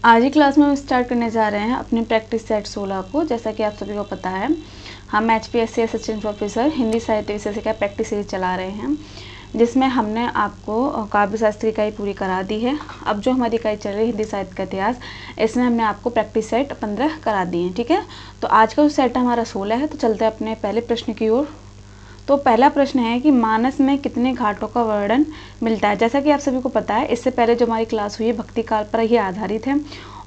आज ही क्लास में हम स्टार्ट करने जा रहे हैं अपनी प्रैक्टिस सेट 16 को। जैसा कि आप सभी को पता है, हम HPSC असिस्टेंट प्रोफेसर हिंदी साहित्य विषय से क्या प्रैक्टिस सीरीज चला रहे हैं, जिसमें हमने आपको काव्य शास्त्र की इकाई पूरी करा दी है। अब जो हमारी इकाई चल रही है हिंदी साहित्य का इतिहास, इसमें हमने आपको प्रैक्टिस सेट 15 करा दिए हैं। ठीक है, तो आज का जो सेट हमारा 16 है। तो चलते हैं अपने पहले प्रश्न की ओर। तो पहला प्रश्न है कि मानस में कितने घाटों का वर्णन मिलता है। जैसा कि आप सभी को पता है, इससे पहले जो हमारी क्लास हुई है भक्ति काल पर ही आधारित है,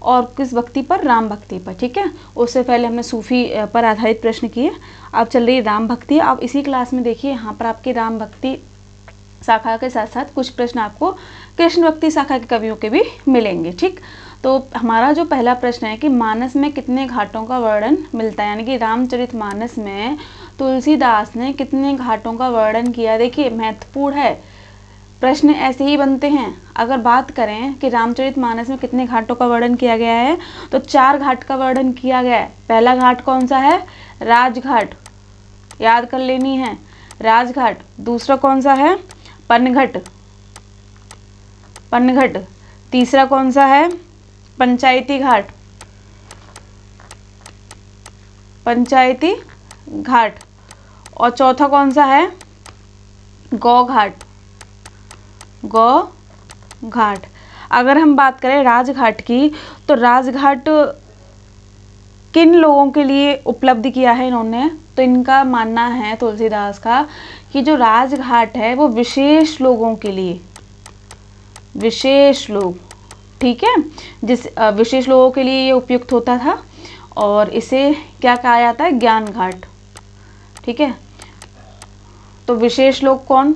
और किस भक्ति पर? राम भक्ति पर। ठीक है, उससे पहले हमने सूफी पर आधारित प्रश्न किए। अब चल रही राम भक्ति। अब इसी क्लास में देखिए, यहाँ पर आपकी राम भक्ति शाखा के साथ साथ कुछ प्रश्न आपको कृष्ण भक्ति शाखा के कवियों के भी मिलेंगे। ठीक, तो हमारा जो पहला प्रश्न है कि मानस में कितने घाटों का वर्णन मिलता है, यानी कि रामचरितमानस में तुलसीदास ने कितने घाटों का वर्णन किया। देखिए, महत्वपूर्ण है, प्रश्न ऐसे ही बनते हैं। अगर बात करें कि रामचरितमानस में कितने घाटों का वर्णन किया गया है, तो 4 घाट का वर्णन किया गया है। पहला घाट कौन सा है? राजघाट, याद कर लेनी है, राजघाट। दूसरा कौन सा है? पनघट, पनघट। तीसरा कौन सा है? पंचायती घाट, पंचायती घाट। और चौथा कौन सा है? गौ घाट, गौ घाट। अगर हम बात करें राजघाट की, तो राजघाट किन लोगों के लिए उपलब्ध किया है इन्होंने? तो इनका मानना है तुलसीदास का कि जो राजघाट है वो विशेष लोगों के लिए, विशेष लोग, ठीक है, जिस विशेष लोगों के लिए ये उपयुक्त होता था, और इसे क्या कहा जाता है? ज्ञान घाट। ठीक है, तो विशेष लोग कौन?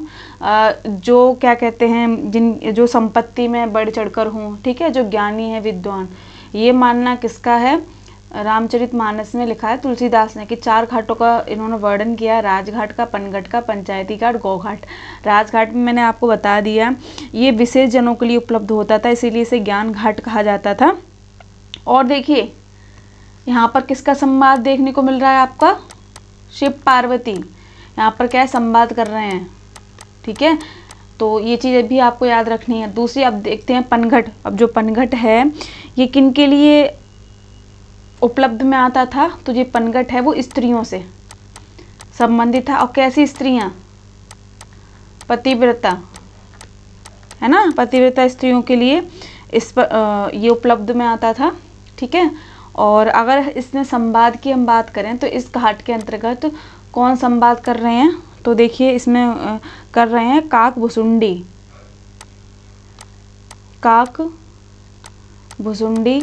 जो क्या कहते हैं, जो संपत्ति में बढ़ चढ़कर हों, ठीक है, जो ज्ञानी है, विद्वान। ये मानना किसका है? रामचरितमानस में लिखा है तुलसीदास ने कि 4 घाटों का इन्होंने वर्णन किया, राजघाट का, पनघट का, पंचायती घाट, गौघाट। राजघाट में मैंने आपको बता दिया, ये विशेष जनों के लिए उपलब्ध होता था, इसीलिए इसे ज्ञान घाट कहा जाता था। और देखिए, यहाँ पर किसका संवाद देखने को मिल रहा है आपका? शिव पार्वती यहाँ पर क्या संवाद कर रहे हैं। ठीक है, तो ये चीज़ें भी आपको याद रखनी है। दूसरी, अब देखते हैं पनघट। अब जो पनघट है, ये किन के लिए उपलब्ध में आता था? तो ये पनघट है वो स्त्रियों से संबंधित था। और कैसी स्त्रियां? पतिव्रता, है ना, पतिव्रता स्त्रियों के लिए इस पर ये उपलब्ध में आता था। ठीक है, और अगर इसमें संवाद की हम बात करें, तो इस घाट के अंतर्गत कौन संवाद कर रहे हैं? तो देखिए, इसमें कर रहे हैं काक भुसुंडी, काक भुसुंडी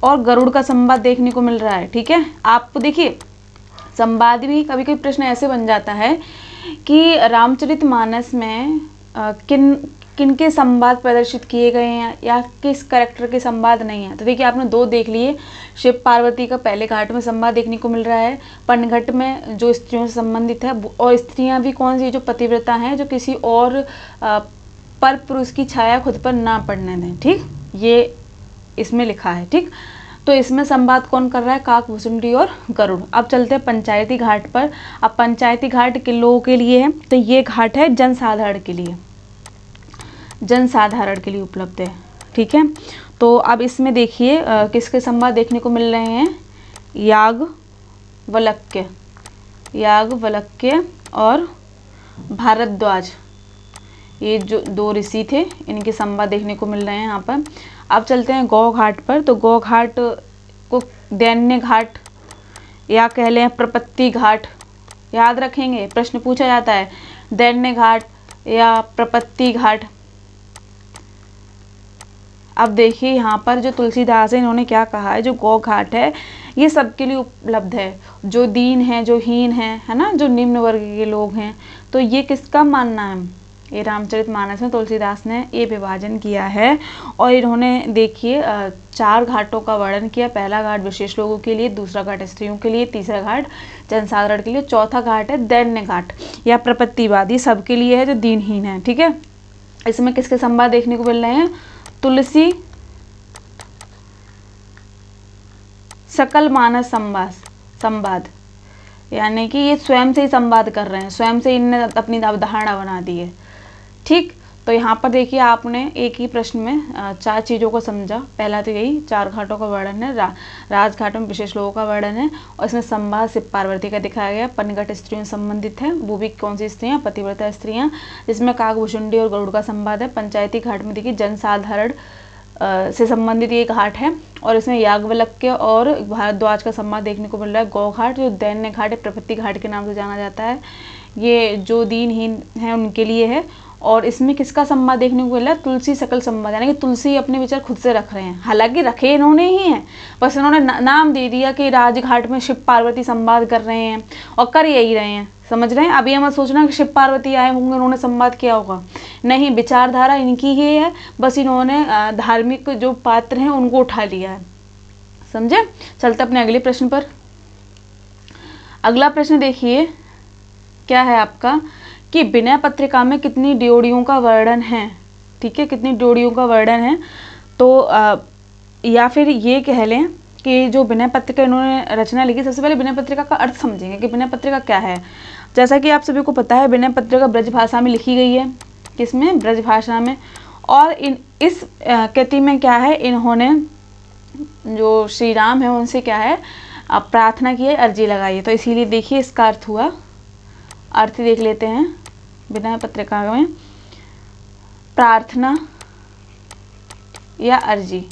और गरुड़ का संवाद देखने को मिल रहा है। ठीक है, आपको देखिए, संवाद भी कभी कभी प्रश्न ऐसे बन जाता है कि रामचरितमानस में किनके संवाद प्रदर्शित किए गए हैं या किस कैरेक्टर के संवाद नहीं है। तो देखिए, आपने 2 देख लिए, शिव पार्वती का पहले घाट में संवाद देखने को मिल रहा है, पनघट में जो स्त्रियों से संबंधित है, और स्त्रियां भी कौन सी? जो पतिव्रता हैं, जो किसी और पर पुरुष की छाया खुद पर ना पड़ने दें। ठीक, ये इसमें लिखा है। ठीक, तो इसमें संवाद कौन कर रहा है? काक भुसुंडी और गरुड़। अब चलते हैं पंचायती घाट पर। अब पंचायती घाट किन लोगों के लिए है? तो ये घाट है जनसाधारण के लिए, जनसाधारण के लिए उपलब्ध है। ठीक है, तो अब इसमें देखिए किसके संवाद देखने को मिल रहे हैं? याज्ञवल्क्य, याज्ञवल्क्य और भारद्वाज, ये जो 2 ऋषि थे, इनके संवाद देखने को मिल रहे हैं यहाँ पर। अब चलते हैं गौ घाट पर। तो गौ घाट को दैन्य घाट या कह लें प्रपत्ति घाट, याद रखेंगे, प्रश्न पूछा जाता है, दैन्य घाट या प्रपत्ति घाट। अब देखिए, यहाँ पर जो तुलसीदास है, इन्होंने क्या कहा है? जो गौ घाट है ये सबके लिए उपलब्ध है, जो दीन है, जो हीन है ना, जो निम्न वर्ग के लोग हैं। तो ये किसका मानना है? ये रामचरितमानस में तुलसीदास ने ये विभाजन किया है। और इन्होंने देखिए 4 घाटों का वर्णन किया। पहला घाट विशेष लोगों के लिए, दूसरा घाट स्त्रियों के लिए, तीसरा घाट जनसाधारण के लिए, चौथा घाट है दैन्य घाट या प्रपत्तिवादी, सबके लिए है जो दीनहीन है। ठीक है, इसमें किसके संवाद देखने को मिल रहे हैं? तुलसी सकल मानस संवाद, यानी कि ये स्वयं से ही संवाद कर रहे हैं, स्वयं से इनने अपनी अवधारणा बना दी है। ठीक, तो यहाँ पर देखिए आपने एक ही प्रश्न में 4 चीज़ों को समझा। पहला तो यही 4 घाटों का वर्णन है, राजघाटों में विशेष लोगों का वर्णन है, और इसमें संवाद शिव पार्वती का दिखाया गया। पनघट स्त्रियों से संबंधित है, वो भी कौन सी स्त्रियाँ, पतिव्रता स्त्रियाँ, जिसमें काकभूषुंडी और गरुड़ का संवाद है। पंचायती घाट में देखिए जनसाधारण से संबंधित ये घाट है, और इसमें याज्ञवल्क्य और भारद्वाज का संवाद देखने को मिल रहा है। गौ घाट जो दैन्य घाट है, प्रपत्ति घाट के नाम से जाना जाता है, ये जो दीनहीन है उनके लिए है। और इसमें किसका संवाद देखने को मिला है, तुलसी सकल संवाद, यानी कि तुलसी अपने विचार खुद से रख रहे हैं, हालांकि रखे इन्होंने ही हैं, बस इन्होंने नाम दे दिया कि राजघाट में शिव पार्वती संवाद कर रहे हैं, और कर यही रहे हैं, समझ रहे हैं। अब ये मत सोचना कि शिव पार्वती आए होंगे उन्होंने संवाद किया होगा, नहीं, विचारधारा इनकी ही है, बस इन्होंने धार्मिक जो पात्र हैं उनको उठा लिया है, समझे। चलते अपने अगले प्रश्न पर। अगला प्रश्न देखिए क्या है आपका, कि विनय पत्रिका में कितनी ड्योढ़ियों का वर्णन है, ठीक है, कितनी ड्योढ़ियों का वर्णन है। तो या फिर ये कह लें कि जो विनय पत्रिका इन्होंने रचना लिखी, सबसे पहले विनय पत्रिका का अर्थ समझेंगे कि विनय पत्रिका क्या है। जैसा कि आप सभी को पता है, विनय पत्रिका ब्रज भाषा में लिखी गई है, किसमें, ब्रज भाषा में। और इस कृति में क्या है, इन्होंने जो श्री राम है उनसे क्या है, प्रार्थना की है, अर्जी लगाई है, तो इसीलिए देखिए इसका अर्थ हुआ, अर्थ देख लेते हैं। विनय पत्रिका में प्रार्थना या अर्जी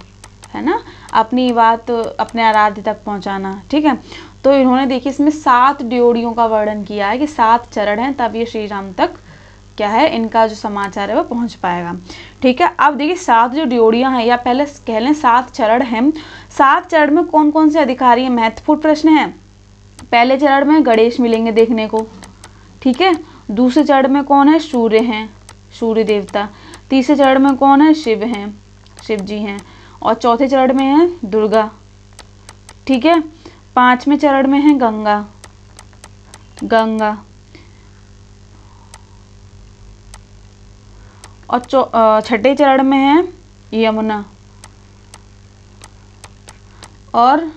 है ना, अपनी बात अपने आराध्य तक पहुंचाना, ठीक है। तो इन्होंने देखिए इसमें 7 ड्योढ़ियों का वर्णन किया है कि 7 चरण हैं, तब ये श्री राम तक क्या है, इनका जो समाचार है वो पहुंच पाएगा, ठीक है। अब देखिए 7 जो ड्योढ़ियां हैं, या पहले कह लें 7 चरण हैं। 7 चरण में कौन कौन से अधिकारी हैं, महत्वपूर्ण प्रश्न है। पहले चरण में गणेश मिलेंगे देखने को, ठीक है। दूसरे चरण में कौन है, सूर्य हैं, सूर्य देवता। तीसरे चरण में कौन है, शिव हैं, शिव जी हैं। और चौथे चरण में है दुर्गा, ठीक है। 5वें चरण में है गंगा, गंगा। और 6ठे चरण में है यमुना, और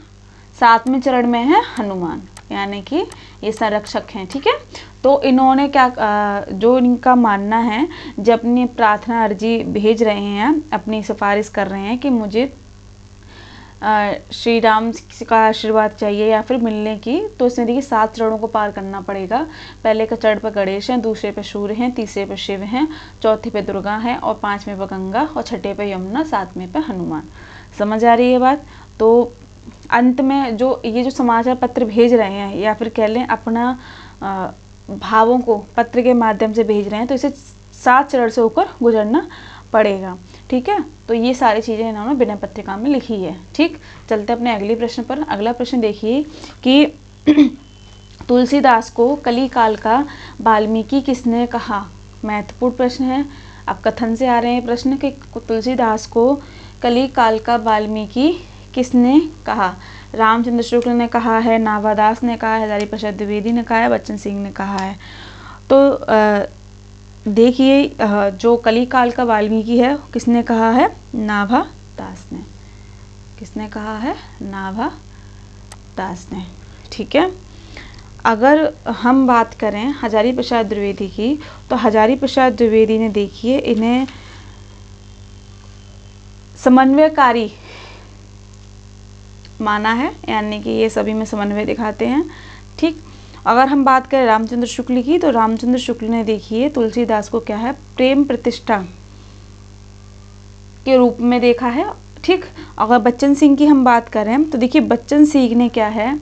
7वें चरण में है हनुमान, यानी कि ये संरक्षक हैं, ठीक है। तो इन्होंने क्या, जो इनका मानना है, जब अपनी प्रार्थना अर्जी भेज रहे हैं, अपनी सिफारिश कर रहे हैं कि मुझे श्री राम का आशीर्वाद चाहिए या फिर मिलने की, तो इसमें देखिए 7 चरणों को पार करना पड़ेगा। पहले के चरण पर गणेश हैं, दूसरे पे सूर्य हैं, तीसरे पे शिव हैं, चौथे पे दुर्गा है, और 5वें पे गंगा, और 6ठे पे यमुना, 7वें पे हनुमान। समझ आ रही है बात। तो अंत में जो ये जो समाचार पत्र भेज रहे हैं, या फिर कह लें अपना भावों को पत्र के माध्यम से भेज रहे हैं, तो इसे 7 चरण से होकर गुजरना पड़ेगा, ठीक है। तो ये सारी चीज़ें इन्होंने विनय पत्रिका में लिखी है, ठीक। चलते अपने अगले प्रश्न पर। अगला प्रश्न देखिए कि तुलसीदास को कली काल का वाल्मीकि किसने कहा। महत्वपूर्ण प्रश्न है, अब कथन से आ रहे हैं प्रश्न कि तुलसीदास को कली काल का वाल्मीकि किसने कहा। रामचंद्र शुक्ल ने कहा है, नाभादास ने कहा है, हजारी प्रसाद द्विवेदी ने कहा है, बच्चन सिंह ने कहा है। तो देखिए जो कली काल का वाल्मीकि है किसने कहा है, नाभादास ने। किसने कहा है, नाभादास ने, ठीक है। अगर हम बात करें हजारी प्रसाद द्विवेदी की, तो हजारी प्रसाद द्विवेदी ने देखिए इन्हें समन्वयकारी माना है, यानी कि ये सभी में समन्वय दिखाते हैं, ठीक। अगर हम बात करें रामचंद्र शुक्ल की, तो रामचंद्र शुक्ल ने देखिए तुलसीदास को क्या है, प्रेम प्रतिष्ठा के रूप में देखा है, ठीक। अगर बच्चन सिंह की हम बात करें, तो देखिए बच्चन सिंह ने क्या है,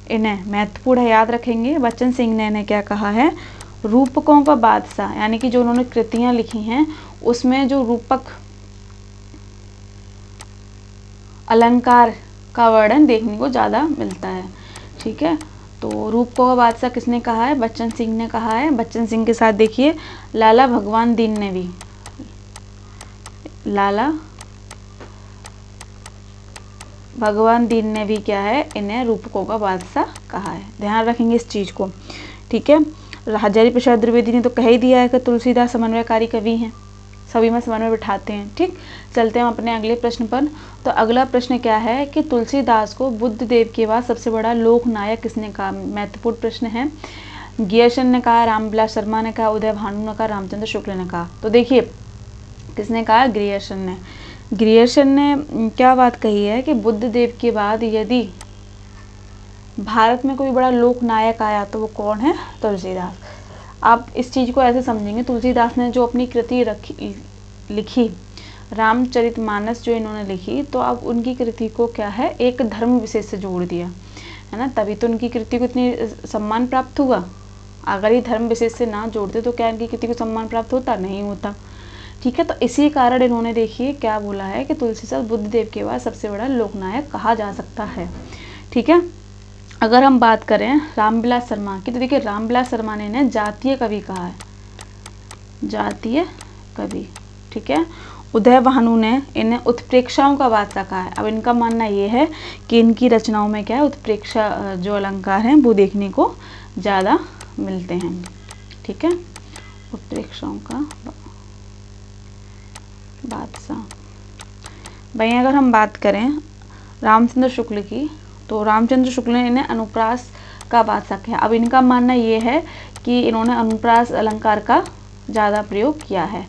इन्हें महत्वपूर्ण है, याद रखेंगे, बच्चन सिंह ने इन्हें क्या कहा है, रूपकों का बादशाह, यानी कि जो उन्होंने कृतियां लिखी हैं उसमें जो रूपक अलंकार का वर्णन देखने को ज़्यादा मिलता है, ठीक है। तो रूपकों का बादशाह किसने कहा है, बच्चन सिंह ने कहा है। बच्चन सिंह के साथ देखिए लाला भगवान दीन ने भी, लाला भगवान दीन ने भी क्या है, इन्हें रूपकों का बादशाह कहा है। ध्यान रखेंगे इस चीज़ को, ठीक है। हजारी प्रसाद द्विवेदी ने तो कह ही दिया है कि तुलसीदास समन्वयकारी कवि हैं, सभी में समन्वय बिठाते हैं, ठीक। चलते हैं अपने अगले प्रश्न पर। तो अगला प्रश्न क्या है कि तुलसीदास को बुद्ध देव के बाद सबसे बड़ा लोक नायक किसने कहा। महत्वपूर्ण प्रश्न है। गियरसन ने कहा, रामविलास शर्मा ने कहा, उदय भानु ने कहा, रामचंद्र शुक्ल ने कहा। तो देखिए किसने कहा? ग्रियर्सन ने। ग्रियर्सन ने क्या बात कही है कि बुद्ध देव के बाद यदि भारत में कोई बड़ा लोक नायक आया तो वो कौन है? तुलसीदास। आप इस चीज़ को ऐसे समझेंगे, तुलसीदास ने जो अपनी कृति लिखी, रामचरितमानस जो इन्होंने लिखी, तो अब उनकी कृति को क्या है, एक धर्म विशेष से जोड़ दिया है ना, तभी तो उनकी कृति को इतनी सम्मान प्राप्त हुआ। अगर ये धर्म विशेष से ना जोड़ते तो क्या इनकी कृति को सम्मान प्राप्त होता? नहीं होता। ठीक है, तो इसी कारण इन्होंने देखिए क्या बोला है कि तुलसीदास बुद्ध देव के बाद सबसे बड़ा लोकनायक कहा जा सकता है। ठीक है, अगर हम बात करें रामविलास शर्मा की, तो देखिए रामविलास शर्मा ने इन्हें जातीय कवि कहा है, जातीय कवि। ठीक है, उदय भानु ने इन्हें उत्प्रेक्षाओं का बादशाह कहा है। अब इनका मानना ये है कि इनकी रचनाओं में क्या है, उत्प्रेक्षा जो अलंकार हैं वो देखने को ज़्यादा मिलते हैं। ठीक है, उत्प्रेक्षाओं का बादशाह। भाई अगर हम बात करें रामचंद्र शुक्ल की, तो रामचंद्र शुक्ल ने इन्हें अनुप्रास का बादशाह किया। अब इनका मानना ये है कि इन्होंने अनुप्रास अलंकार का ज़्यादा प्रयोग किया है।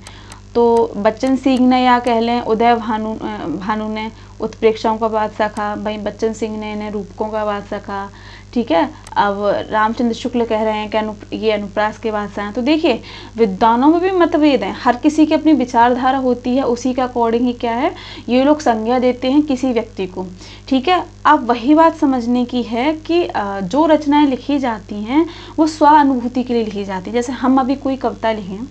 तो बच्चन सिंह ने या कह लें उदय भानु ने उत्प्रेक्षाओं का बादशाह कहा, भाई बच्चन सिंह ने इन्हें रूपकों का बादशाह कहा। ठीक है, अब रामचंद्र शुक्ल कह रहे हैं कि ये अनुप्रास के बादशाह हैं। तो देखिए विद्वानों में भी मतभेद हैं, हर किसी की अपनी विचारधारा होती है, उसी के अकॉर्डिंग ही क्या है ये लोग संज्ञा देते हैं किसी व्यक्ति को। ठीक है, अब वही बात समझने की है कि जो रचनाएं लिखी जाती हैं वो स्व अनुभूति के लिए लिखी जाती है। जैसे हम अभी कोई कविता लिखें,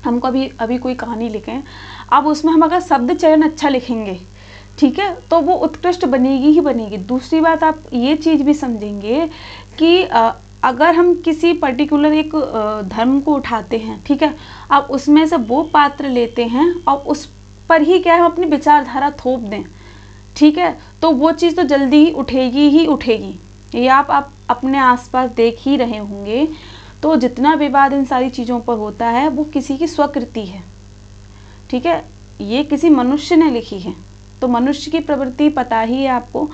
हम अभी कोई कहानी लिखें, अब उसमें हम अगर शब्द चयन अच्छा लिखेंगे, ठीक है, तो वो उत्कृष्ट बनेगी ही बनेगी। दूसरी बात आप ये चीज़ भी समझेंगे कि अगर हम किसी पर्टिकुलर एक धर्म को उठाते हैं, ठीक है, अब उसमें से वो पात्र लेते हैं और उस पर ही क्या है हम अपनी विचारधारा थोप दें, ठीक है, तो वो चीज़ तो जल्दी ही उठेगी। ये आप अपने आसपास देख ही रहे होंगे। तो जितना विवाद इन सारी चीज़ों पर होता है वो किसी की स्वकृति है। ठीक है, ये किसी मनुष्य ने लिखी है। तो मनुष्य की प्रवृत्ति पता ही है आपको,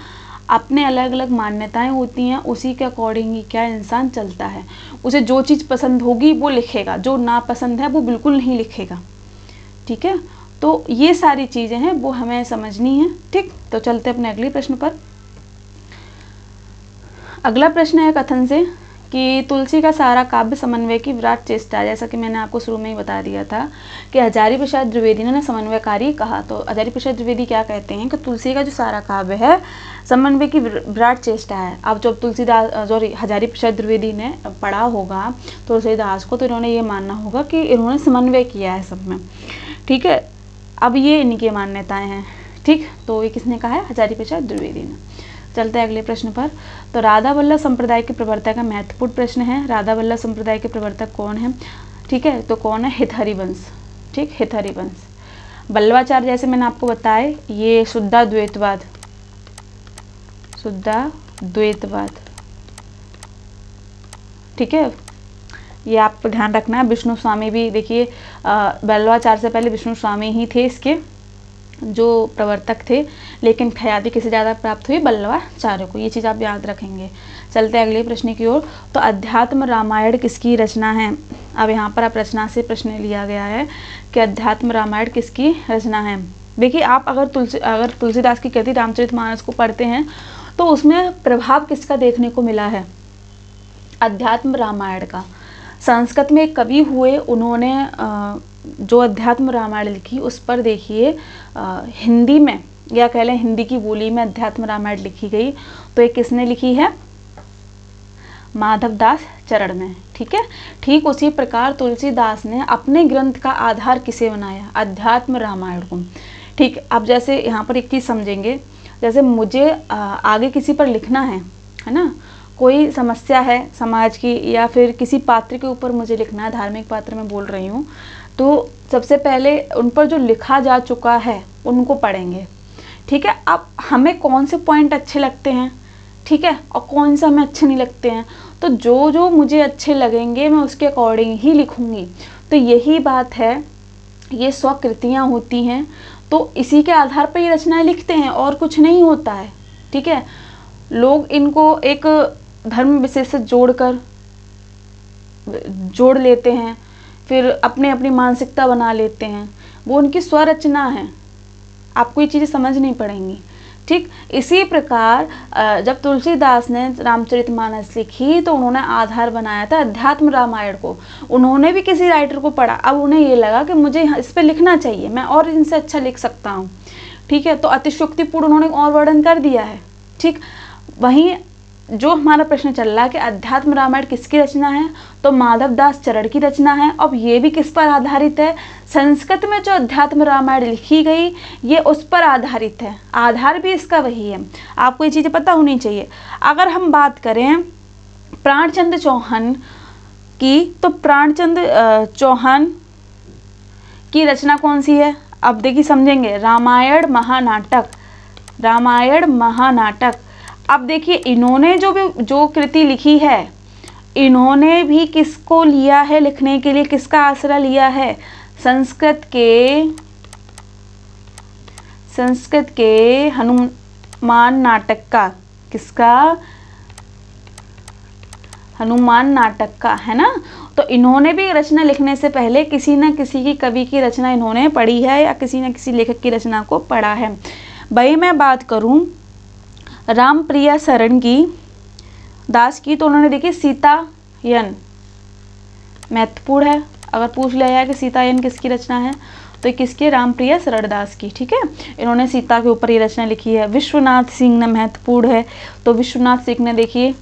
अपने अलग अलग मान्यताएं होती हैं, उसी के अकॉर्डिंग ही क्या इंसान चलता है। उसे जो चीज़ पसंद होगी वो लिखेगा, जो नापसंद है वो बिल्कुल नहीं लिखेगा। ठीक है, तो ये सारी चीज़ें हैं वो हमें समझनी है। ठीक, तो चलते अपने अगले प्रश्न पर। अगला प्रश्न है कथन से कि तुलसी का सारा काव्य समन्वय की विराट चेष्टा। जैसा कि मैंने आपको शुरू में ही बता दिया था कि हजारी प्रसाद द्विवेदी ने समन्वयकारी कहा। तो हजारी प्रसाद द्विवेदी क्या कहते हैं कि तुलसी का जो सारा काव्य है समन्वय की विराट चेष्टा है। अब जब हजारी प्रसाद द्विवेदी ने पढ़ा होगा तुलसीदास को, तो इन्होंने ये मानना होगा कि इन्होंने समन्वय किया है सब में। ठीक है, अब ये इनकी मान्यताएँ हैं। ठीक, तो ये किसने कहा है? हजारी प्रसाद द्विवेदी ने। चलते हैं अगले प्रश्न पर। तो राधा वल्लभ संप्रदाय के प्रवर्तक का महत्वपूर्ण प्रश्न है। राधा वल्लभ संप्रदाय के प्रवर्तक कौन है? ठीक है, तो कौन है? हितहरिवंश। ठीक, हितहरिवंश। वल्लभाचार्य जैसे मैंने आपको बताया ये शुद्धाद्वैतवाद ठीक है, ये आपको ध्यान रखना है। विष्णु स्वामी भी देखिए वल्लभाचार्य से पहले विष्णु स्वामी ही थे इसके जो प्रवर्तक थे, लेकिन ख्याति किसे ज़्यादा प्राप्त हुई? वल्लभाचार्य को। ये चीज़ आप याद रखेंगे। चलते अगले प्रश्न की ओर। तो अध्यात्म रामायण किसकी रचना है? अब यहाँ पर आप रचना से प्रश्न लिया गया है कि अध्यात्म रामायण किसकी रचना है। देखिए आप अगर तुलसीदास की कृति रामचरितमानस को पढ़ते हैं तो उसमें प्रभाव किसका देखने को मिला है? अध्यात्म रामायण का। संस्कृत में एक कवि हुए, उन्होंने जो अध्यात्म रामायण लिखी उस पर देखिए हिंदी में या कह लें हिंदी की बोली में अध्यात्म रामायण लिखी गई। तो ये किसने लिखी है? माधवदास चरण ने। ठीक है, ठीक उसी प्रकार तुलसीदास ने अपने ग्रंथ का आधार किसे बनाया? अध्यात्म रामायण को। ठीक, अब जैसे यहाँ पर एक चीज़ समझेंगे, जैसे मुझे आगे किसी पर लिखना है ना, कोई समस्या है समाज की या फिर किसी पात्र के ऊपर मुझे लिखना है, धार्मिक पात्र में बोल रही हूँ, तो सबसे पहले उन पर जो लिखा जा चुका है उनको पढ़ेंगे। ठीक है, अब हमें कौन से पॉइंट अच्छे लगते हैं, ठीक है, और कौन से हमें अच्छे नहीं लगते हैं, तो जो जो मुझे अच्छे लगेंगे मैं उसके अकॉर्डिंग ही लिखूँगी। तो यही बात है, ये स्वकृतियाँ होती हैं, तो इसी के आधार पर ये रचनाएं लिखते हैं और कुछ नहीं होता है। ठीक है, लोग इनको एक धर्म विशेष से जोड़ लेते हैं, फिर अपनी मानसिकता बना लेते हैं। वो उनकी स्वरचना है, आपको ये चीज़ें समझनी पड़ेंगी। ठीक इसी प्रकार जब तुलसीदास ने रामचरितमानस लिखी तो उन्होंने आधार बनाया था अध्यात्म रामायण को। उन्होंने भी किसी राइटर को पढ़ा, अब उन्हें ये लगा कि मुझे इस पर लिखना चाहिए, मैं और इनसे अच्छा लिख सकता हूँ। ठीक है, तो अतिशयोक्तिपूर्ण उन्होंने और वर्णन कर दिया है। ठीक, वहीं जो हमारा प्रश्न चल रहा है कि अध्यात्म रामायण किसकी रचना है, तो माधवदास चरण की रचना है। अब ये भी किस पर आधारित है, संस्कृत में जो अध्यात्म रामायण लिखी गई ये उस पर आधारित है, आधार भी इसका वही है, आपको ये चीज़ें पता होनी चाहिए। अगर हम बात करें प्राणचंद्र चौहान की, तो प्राणचंद्र चौहान की रचना कौन सी है, अब देखिए समझेंगे, रामायण महानाटक, रामायण महानाटक। अब देखिए इन्होंने जो कृति लिखी है, इन्होंने भी किसको लिया है लिखने के लिए, किसका आसरा लिया है, संस्कृत के हनुमान नाटक का, किसका, हनुमान नाटक का, है ना। तो इन्होंने भी रचना लिखने से पहले किसी न किसी की कवि की रचना इन्होंने पढ़ी है या किसी न किसी लेखक की रचना को पढ़ा है। भाई मैं बात करूं रामप्रिया शरण की दास की, तो उन्होंने देखी सीतायन, महत्वपूर्ण है, अगर पूछ लिया जाए कि सीतायन किसकी रचना है तो किसकी, रामप्रिया शरण दास की। ठीक है, इन्होंने सीता के ऊपर ये रचना लिखी है। विश्वनाथ सिंह ने, महत्वपूर्ण है, तो विश्वनाथ सिंह ने देखिए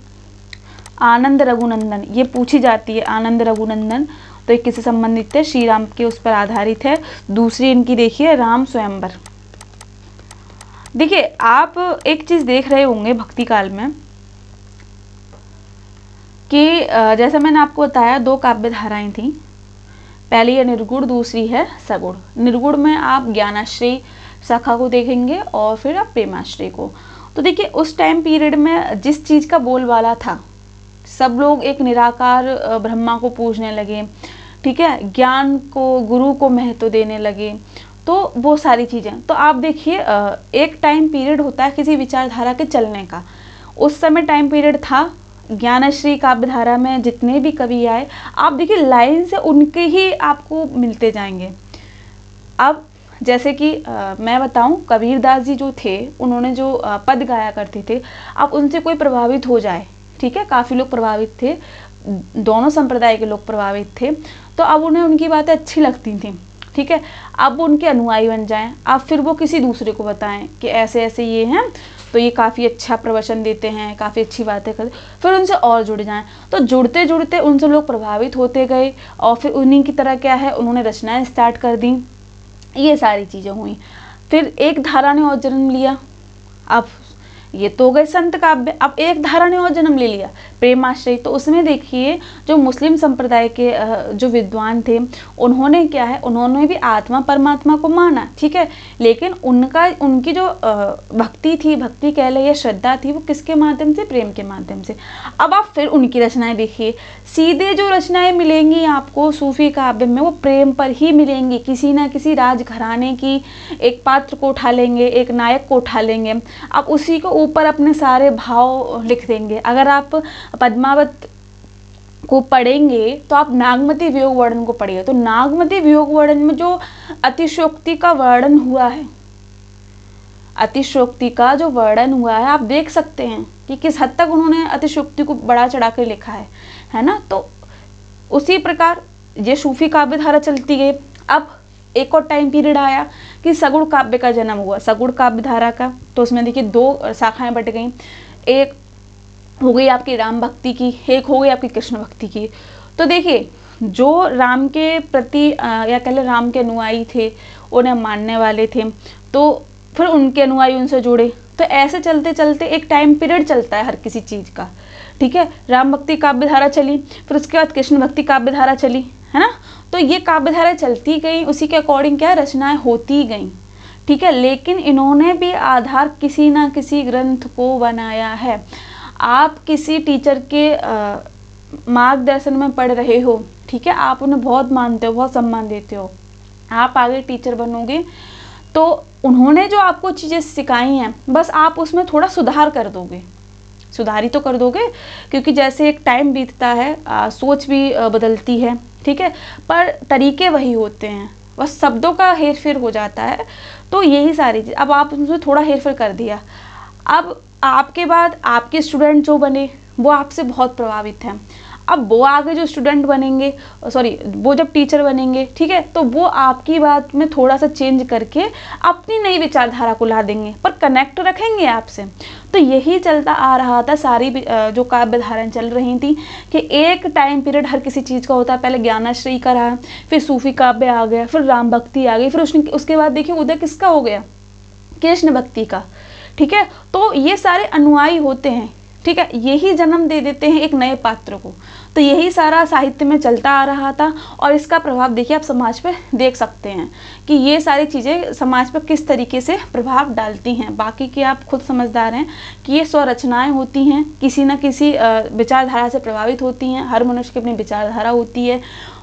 आनंद रघुनंदन, ये पूछी जाती है, आनंद रघुनंदन, तो ये किससे संबंधित है, श्री राम के उस पर आधारित है। दूसरी इनकी देखिए राम स्वयंवर। देखिए आप एक चीज देख रहे होंगे भक्ति काल में कि जैसा मैंने आपको बताया दो काव्य धाराएं थी, पहली है निर्गुण, दूसरी है सगुण। निर्गुण में आप ज्ञानाश्रय शाखा को देखेंगे और फिर आप प्रेमाश्रय को। तो देखिए उस टाइम पीरियड में जिस चीज का बोलबाला था, सब लोग एक निराकार ब्रह्मा को पूजने लगे, ठीक है, ज्ञान को, गुरु को महत्व देने लगे, तो वो सारी चीज़ें। तो आप देखिए एक टाइम पीरियड होता है किसी विचारधारा के चलने का, उस समय टाइम पीरियड था ज्ञानश्री काव्यधारा में जितने भी कवि आए, आप देखिए लाइन से उनके ही आपको मिलते जाएंगे। अब जैसे कि मैं बताऊं, कबीरदास जी जो थे उन्होंने जो पद गाया करते थे, अब उनसे कोई प्रभावित हो जाए, ठीक है, काफ़ी लोग प्रभावित थे, दोनों संप्रदाय के लोग प्रभावित थे, तो अब उन्हें उनकी बातें अच्छी लगती थी, ठीक है, अब उनके अनुयायी बन जाएं, अब फिर वो किसी दूसरे को बताएं कि ऐसे ऐसे ये हैं, तो ये काफ़ी अच्छा प्रवचन देते हैं, काफ़ी अच्छी बातें करते, फिर उनसे और जुड़ जाएं। तो जुड़ते जुड़ते उनसे लोग प्रभावित होते गए और फिर उन्हीं की तरह क्या है, उन्होंने रचनाएं स्टार्ट कर दी, ये सारी चीज़ें हुई। फिर एक धारा ने और जन्म लिया, अब ये तो गए संत काव्य, अब एक धारा ने और जन्म ले लिया, प्रेमाश्रय। तो उसमें देखिए जो मुस्लिम संप्रदाय के जो विद्वान थे, उन्होंने क्या है, उन्होंने भी आत्मा परमात्मा को माना, ठीक है, लेकिन उनकी जो भक्ति थी, भक्ति कह ले या श्रद्धा थी, वो किसके माध्यम से, प्रेम के माध्यम से। अब आप फिर उनकी रचनाएं देखिए, सीधे जो रचनाएं मिलेंगी आपको सूफी काव्य में, वो प्रेम पर ही मिलेंगी, किसी ना किसी राजघराने की एक पात्र को उठा लेंगे, एक नायक को उठा लेंगे, अब उसी को ऊपर अपने सारे भाव लिख देंगे। अगर आप पद्मावत को पढ़ेंगे तो आप नागमती वियोग वर्णन को पढ़िए, तो नागमती वियोग वर्णन में जो अतिशयोक्ति का वर्णन हुआ है, अतिशयोक्ति का जो वर्णन हुआ है, आप देख सकते हैं कि किस हद तक उन्होंने अतिशयोक्ति को बढ़ा चढ़ा कर लिखा है ना। तो उसी प्रकार ये सूफी काव्य धारा चलती गई। अब एक और टाइम पीरियड आया कि सगुण काव्य का जन्म हुआ, सगुण काव्य धारा का, तो उसमें देखिए दो शाखाएं बट गई, एक हो गई आपकी राम भक्ति की, एक हो गई आपकी कृष्ण भक्ति की। तो देखिए जो राम के प्रति या कह लें राम के अनुयायी थे, उन्हें मानने वाले थे, तो फिर उनके अनुयायी उनसे जुड़े, तो ऐसे चलते चलते एक टाइम पीरियड चलता है हर किसी चीज़ का, ठीक है। राम भक्ति काव्य धारा चली, फिर उसके बाद कृष्ण भक्ति काव्य धारा चली, है ना। तो ये काव्य धारा चलती गई, उसी के अकॉर्डिंग क्या रचनाएं होती गई, ठीक है, लेकिन इन्होंने भी आधार किसी ना किसी ग्रंथ को बनाया है। आप किसी टीचर के मार्गदर्शन में पढ़ रहे हो, ठीक है, आप उन्हें बहुत मानते हो, बहुत सम्मान देते हो, आप आगे टीचर बनोगे, तो उन्होंने जो आपको चीज़ें सिखाई हैं, बस आप उसमें थोड़ा सुधार कर दोगे, सुधारी तो कर दोगे, क्योंकि जैसे एक टाइम बीतता है सोच भी बदलती है, ठीक है, पर तरीके वही होते हैं, बस शब्दों का हेर फेर हो जाता है। तो यही सारी चीज़, अब आप उसमें थोड़ा हेर फेर कर दिया, अब आपके बाद आपके स्टूडेंट जो बने वो आपसे बहुत प्रभावित हैं। अब वो आगे जो स्टूडेंट बनेंगे, सॉरी वो जब टीचर बनेंगे, ठीक है, तो वो आपकी बात में थोड़ा सा चेंज करके अपनी नई विचारधारा को ला देंगे, पर कनेक्ट रखेंगे आपसे। तो यही चलता आ रहा था, सारी जो काव्य धाराएं चल रही थी कि एक टाइम पीरियड हर किसी चीज़ का होता है। पहले ज्ञानाश्रयी का रहा, फिर सूफी काव्य आ गया, फिर राम भक्ति आ गई, फिर उसके बाद देखिए उदय किसका हो गया, कृष्ण भक्ति का। ठीक है, तो ये सारे अनुयायी होते हैं, ठीक है, यही जन्म दे देते हैं एक नए पात्र को। तो यही सारा साहित्य में चलता आ रहा था, और इसका प्रभाव देखिए आप समाज पे देख सकते हैं कि ये सारी चीज़ें समाज पर किस तरीके से प्रभाव डालती हैं। बाकी की आप खुद समझदार हैं कि ये स्वरचनाएं होती हैं, किसी न किसी विचारधारा से प्रभावित होती हैं। हर मनुष्य की अपनी विचारधारा होती है।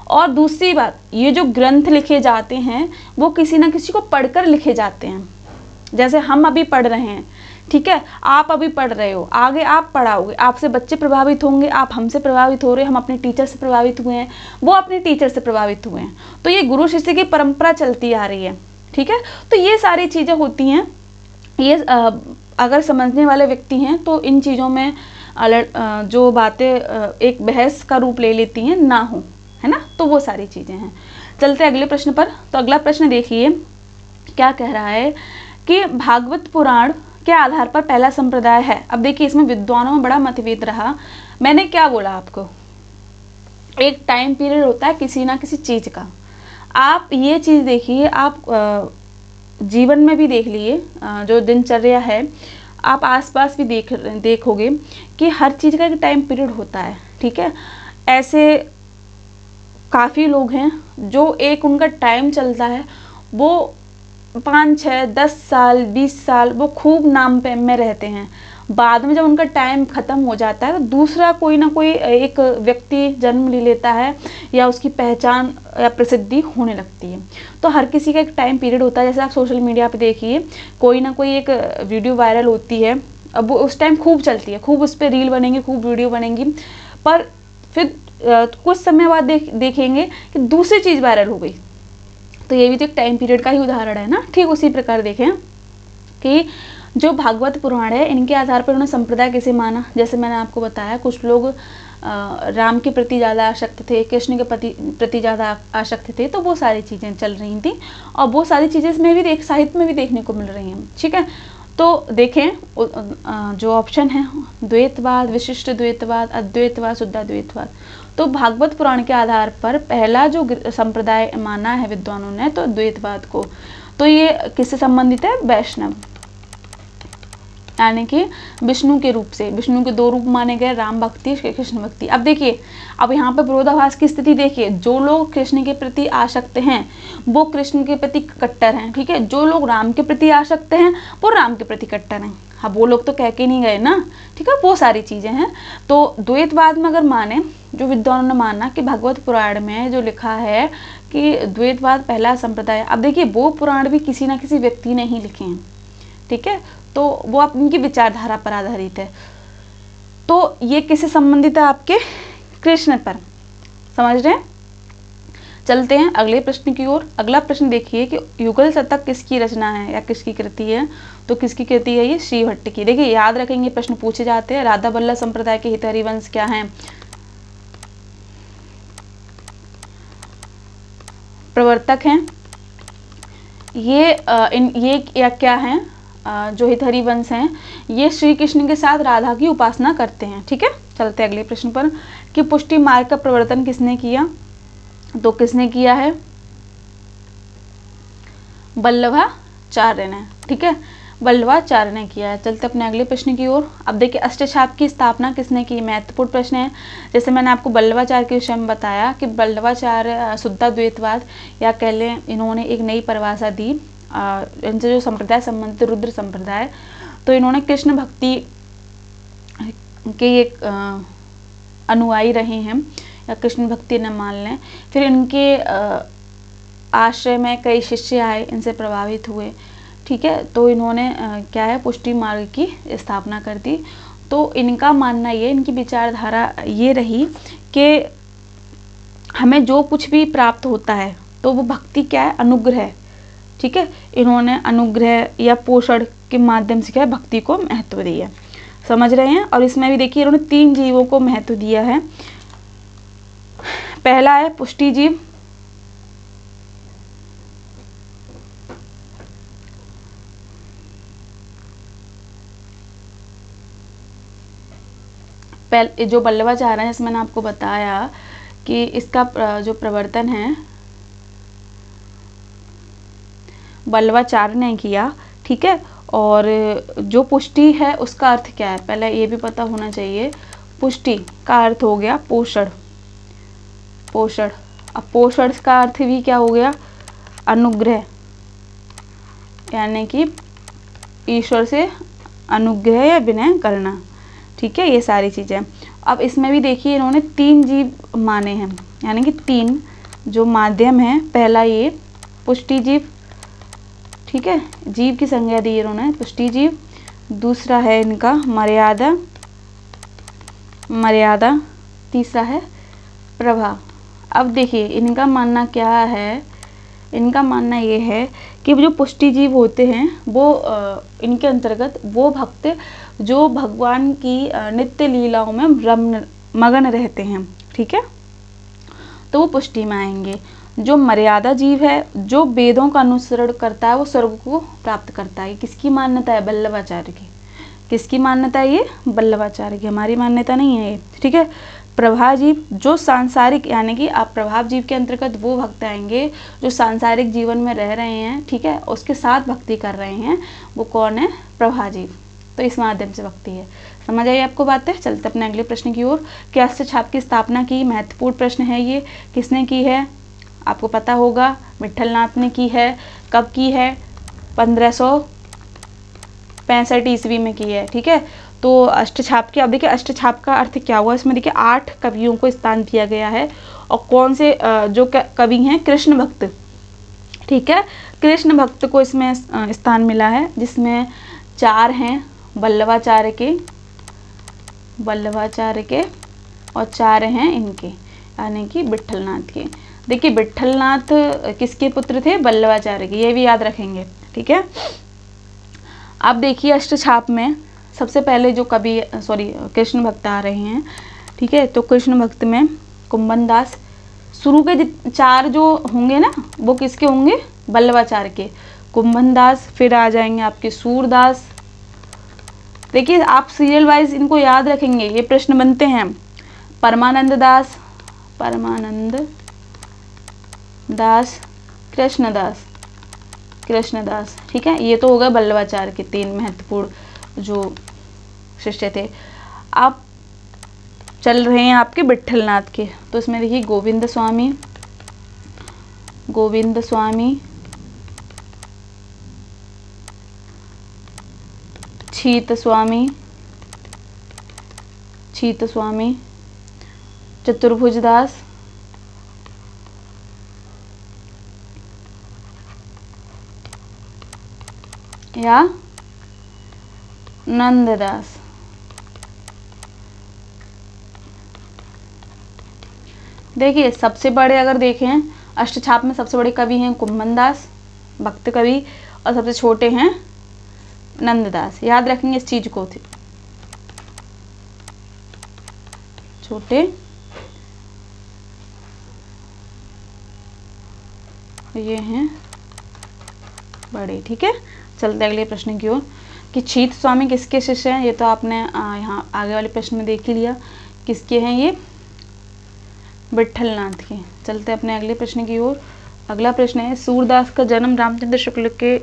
और दूसरी बात, ये जो ग्रंथ लिखे जाते हैं वो किसी न किसी को पढ़कर लिखे जाते हैं। जैसे हम अभी पढ़ रहे हैं, ठीक है, आप अभी पढ़ रहे हो, आगे आप पढ़ाओगे, आपसे बच्चे प्रभावित होंगे, आप हमसे प्रभावित हो रहे हैं, हम अपने टीचर से प्रभावित हुए हैं, वो अपने टीचर से प्रभावित हुए हैं। तो ये गुरु शिष्य की परंपरा चलती आ रही है, ठीक है। तो ये सारी चीज़ें होती हैं। ये अगर समझने वाले व्यक्ति हैं तो इन चीज़ों में जो बातें एक बहस का रूप ले लेती हैं ना हो, है ना। तो वो सारी चीज़ें हैं। चलते अगले प्रश्न पर। तो अगला प्रश्न देखिए क्या कह रहा है कि भागवत पुराण के आधार पर पहला संप्रदाय है। अब देखिए इसमें विद्वानों में बड़ा मतभेद रहा। मैंने क्या बोला आपको, एक टाइम पीरियड होता है किसी ना किसी चीज़ का। आप ये चीज़ देखिए, आप जीवन में भी देख लिए, जो दिनचर्या है, आप आसपास भी देखोगे कि हर चीज़ का एक टाइम पीरियड होता है, ठीक है। ऐसे काफ़ी लोग हैं जो एक उनका टाइम चलता है, वो 5, 6, 10 साल, 20 साल वो खूब नाम पे में रहते हैं। बाद में जब उनका टाइम ख़त्म हो जाता है तो दूसरा कोई ना कोई एक व्यक्ति जन्म ले लेता है, या उसकी पहचान या प्रसिद्धि होने लगती है। तो हर किसी का एक टाइम पीरियड होता है। जैसे आप सोशल मीडिया पे देखिए, कोई ना कोई एक वीडियो वायरल होती है, अब वो उस टाइम खूब चलती है, खूब उस पर रील बनेंगी, खूब वीडियो बनेंगी, पर फिर कुछ समय बाद देखेंगे कि दूसरी चीज़ वायरल हो गई। तो ये भी तो एक टाइम पीरियड का ही उदाहरण है ना। ठीक उसी प्रकार देखें कि जो भागवत पुराण है, इनके आधार पर उन्होंने संप्रदाय कैसे माना। जैसे मैंने आपको बताया, कुछ लोग राम के प्रति ज़्यादा आसक्त थे, कृष्ण के प्रति ज़्यादा आसक्त थे। तो वो सारी चीज़ें चल रही थी, और वो सारी चीज़ें इसमें भी साहित्य में भी देखने को मिल रही हैं, ठीक है। तो देखें जो ऑप्शन है, द्वैतवाद, विशिष्ट द्वैतवाद, अद्वैतवाद, शुद्धाद्वैतवाद। तो भागवत पुराण के आधार पर पहला जो संप्रदाय माना है विद्वानों ने, तो द्वैतवाद को। तो ये किससे संबंधित है, वैष्णव, यानी कि विष्णु के रूप से। विष्णु के 2 रूप माने गए, राम भक्ति, कृष्ण भक्ति। अब देखिए, अब यहाँ पर विरोधाभास की स्थिति देखिए, जो लोग कृष्ण के प्रति आसक्त हैं वो कृष्ण के प्रति कट्टर हैं, ठीक है। जो लोग राम के प्रति आसक्त हैं वो राम के प्रति कट्टर हैं। अब वो लोग तो कह के नहीं गए ना, ठीक है। वो सारी चीज़ें हैं। तो द्वैतवाद में अगर माने, जो विद्वानों ने माना कि भागवत पुराण में जो लिखा है कि द्वैतवाद पहला संप्रदाय, अब देखिए वो पुराण भी किसी ना किसी व्यक्ति ने ही लिखे हैं, ठीक है। तो वो अपनी विचारधारा पर आधारित है। तो ये किससे संबंधित है, आपके कृष्ण पर, समझ रहे हैं। चलते हैं अगले प्रश्न की ओर। अगला प्रश्न देखिए कि युगल शतक किसकी रचना है या किसकी कृति है। तो किसकी कृति है, ये श्री भट्ट की। देखिए याद रखेंगे, प्रश्न पूछे जाते हैं। राधा बल्लभ संप्रदाय के हितहरि वंश क्या हैं, प्रवर्तक हैं ये या क्या हैं, जो हितहरि वंश हैं, ये श्री कृष्ण के साथ राधा की उपासना करते हैं, ठीक है। चलते अगले प्रश्न पर कि पुष्टि मार्ग का प्रवर्तन किसने किया। तो किसने किया है, वल्लभाचार्य ने, ठीक है, वल्लभाचार्य ने किया है। चलते अपने अगले प्रश्न की ओर। अब देखिए अष्टछाप की स्थापना किसने की, महत्वपूर्ण प्रश्न है। जैसे मैंने आपको वल्लभाचार्य के विषय में बताया कि वल्लभाचार्य शुद्धाद्वैतवाद, या कह लें इन्होंने एक नई परिभाषा दी, इनसे जो संप्रदाय संबंधित रुद्र संप्रदाय। तो इन्होंने कृष्ण भक्ति के एक अनुयायी रहे हैं, या कृष्ण भक्ति न मान लें। फिर इनके आश्रय में कई शिष्य आए, इनसे प्रभावित हुए, ठीक है। तो इन्होंने क्या है, पुष्टि मार्ग की स्थापना कर दी। तो इनका मानना ये, इनकी विचारधारा ये रही कि हमें जो कुछ भी प्राप्त होता है तो वो भक्ति क्या है, अनुग्रह, ठीक है। इन्होंने अनुग्रह या पोषण के माध्यम से क्या है, भक्ति को महत्व दिया, समझ रहे हैं। और इसमें भी देखिए इन्होंने 3 जीवों को महत्व दिया है। पहला है पुष्टि जीव, जो बल्लवाचार्य है, इसमें मैंने आपको बताया कि इसका जो प्रवर्तन है बल्लवाचार्य ने किया, ठीक है। और जो पुष्टि है उसका अर्थ क्या है, पहले ये भी पता होना चाहिए। पुष्टि का अर्थ हो गया पोषण, पोषण। अब पोषण का अर्थ भी क्या हो गया, अनुग्रह, यानी कि ईश्वर से अनुग्रह या विनय करना, ठीक है, ये सारी चीज़ें। अब इसमें भी देखिए इन्होंने 3 जीव माने हैं, यानी कि 3 जो माध्यम है। पहला ये पुष्टि जीव, ठीक है, जीव की संज्ञा दी इन्होंने पुष्टि जीव। दूसरा है इनका मर्यादा, मर्यादा। तीसरा है प्रभा। अब देखिए इनका मानना क्या है, इनका मानना ये है कि जो पुष्टि जीव होते हैं वो इनके अंतर्गत वो भक्त जो भगवान की नित्य लीलाओं में मगन रहते हैं, ठीक है, तो वो पुष्टि में आएंगे। जो मर्यादा जीव है, जो वेदों का अनुसरण करता है, वो स्वर्ग को प्राप्त करता है। किसकी मान्यता है, बल्लवाचार्य की। किसकी मान्यता है ये, बल्लवाचार्य की, हमारी मान्यता नहीं है ये, ठीक है। प्रभा जीव जो सांसारिक, यानी कि आप प्रभाव जीव के अंतर्गत वो भक्त आएंगे जो सांसारिक जीवन में रह रहे हैं, ठीक है, उसके साथ भक्ति कर रहे हैं, वो कौन है, प्रभा जीव। तो इस माध्यम से भक्ति है। समझ आई आपको बातें। चलते अपने अगले प्रश्न की ओर। क्या अष्टछाप की स्थापना की, महत्वपूर्ण प्रश्न है ये। किसने की है, आपको पता होगा, विठलनाथ ने की है। कब की है, 1565 ईस्वी में की है, ठीक है। तो अष्टछाप की, अब देखिए अष्टछाप का अर्थ क्या हुआ, इसमें देखिए 8 कवियों को स्थान दिया गया है। और कौन से जो कवि हैं, कृष्ण भक्त, ठीक है, कृष्ण भक्त को इसमें स्थान मिला है, जिसमें 4 हैं बल्लवाचार्य के, बल्लवाचार्य के, और 4 हैं इनके, यानी कि विठलनाथ के। देखिए विठलनाथ किसके पुत्र थे, बल्लवाचार्य के, ये भी याद रखेंगे, ठीक है। अब देखिए अष्टछाप में सबसे पहले जो कवि कृष्ण भक्त आ रहे हैं, ठीक है। तो कृष्ण भक्त में कुंभन दास, शुरू के 4 जो होंगे ना वो किसके होंगे, बल्लवाचार्य के। कुंभन दास, फिर आ जाएंगे आपके सूरदास। देखिए आप सीरियल वाइज इनको याद रखेंगे, ये प्रश्न बनते हैं। परमानंद दास, परमानंद दास, कृष्णदास, कृष्णदास, ठीक है। ये तो होगा बल्लवाचार्य के 3 महत्वपूर्ण जो शिष्य थे। आप चल रहे हैं आपके विठलनाथ के, तो इसमें देखिए गोविंद स्वामी, गोविंद स्वामी, छीत स्वामी, छीत स्वामी, चतुर्भुज दास, या नंददास। देखिए सबसे बड़े अगर देखें अष्टछाप में सबसे बड़े कवि हैं कुंभन दास, भक्त कवि, और सबसे छोटे हैं नंददास। याद रखेंगे इस चीज को, छोटे ये हैं बड़े, ठीक है। चलते अगले प्रश्न की ओर कि छीत स्वामी किसके शिष्य हैं, ये तो आपने यहाँ आगे वाले प्रश्न में देख ही लिया किसके हैं, ये विठलनाथ के। चलते अपने अगले प्रश्न की ओर। अगला प्रश्न है सूरदास का जन्म रामचंद्र शुक्ल के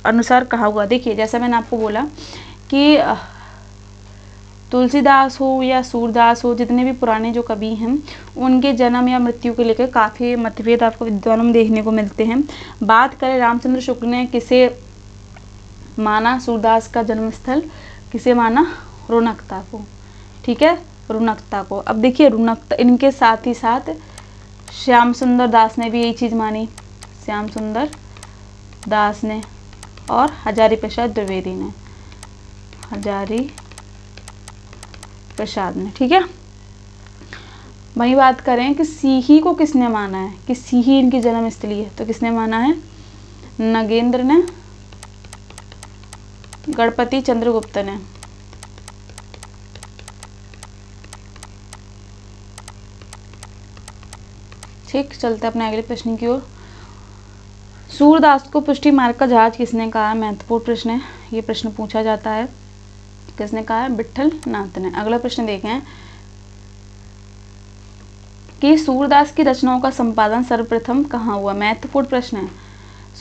अनुसार कहाँ हुआ। देखिए जैसा मैंने आपको बोला कि तुलसीदास हो या सूरदास हो, जितने भी पुराने जो कवि हैं उनके जन्म या मृत्यु को लेकर काफ़ी मतभेद आपको विद्वानों में देखने को मिलते हैं। बात करें रामचंद्र शुक्ल ने किसे माना सूरदास का जन्म स्थल, किसे माना, रुनकता को, ठीक है, रुनकता को। अब देखिए रुनकता, इनके साथ ही साथ श्याम सुंदर दास ने भी यही चीज़ मानी, श्याम सुंदर दास ने, और हजारी प्रसाद द्विवेदी ने, हजारी प्रसाद ने, ठीक है। वही बात करें कि सिही को किसने माना है, कि सिही इनकी जन्म स्थली है, तो किसने माना है, नगेंद्र ने, गणपति चंद्रगुप्त ने। ठीक, चलते अपने अगले प्रश्न की ओर। सूरदास को पुष्टि मार्ग का जहाज किसने कहा, महत्वपूर्ण प्रश्न है, ये प्रश्न पूछा जाता है। किसने कहा है, विट्ठल नाथ ने। अगला प्रश्न देखें कि सूरदास की रचनाओं का संपादन सर्वप्रथम कहाँ हुआ, महत्वपूर्ण प्रश्न है।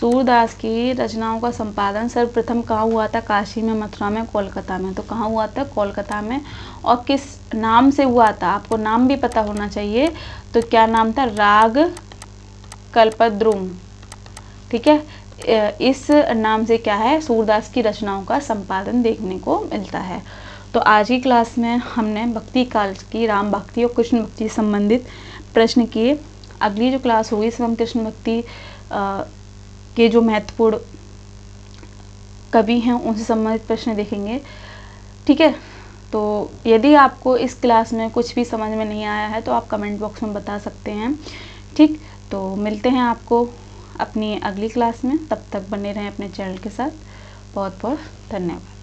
सूरदास की रचनाओं का संपादन सर्वप्रथम कहाँ हुआ था, काशी में, मथुरा में, कोलकाता में। तो कहाँ हुआ था, कोलकाता में। और किस नाम से हुआ था, आपको नाम भी पता होना चाहिए। तो क्या नाम था, राग कल्पद्रुम। ठीक है, इस नाम से क्या है, सूरदास की रचनाओं का संपादन देखने को मिलता है। तो आज की क्लास में हमने भक्ति काल की राम भक्ति और कृष्ण भक्ति से संबंधित प्रश्न किए। अगली जो क्लास होगी इसमें हम कृष्ण भक्ति के जो महत्वपूर्ण कवि हैं उनसे संबंधित प्रश्न देखेंगे। ठीक है, तो यदि आपको इस क्लास में कुछ भी समझ में नहीं आया है तो आप कमेंट बॉक्स में बता सकते हैं। ठीक, तो मिलते हैं आपको अपनी अगली क्लास में, तब तक बने रहें अपने चैनल के साथ। बहुत बहुत धन्यवाद।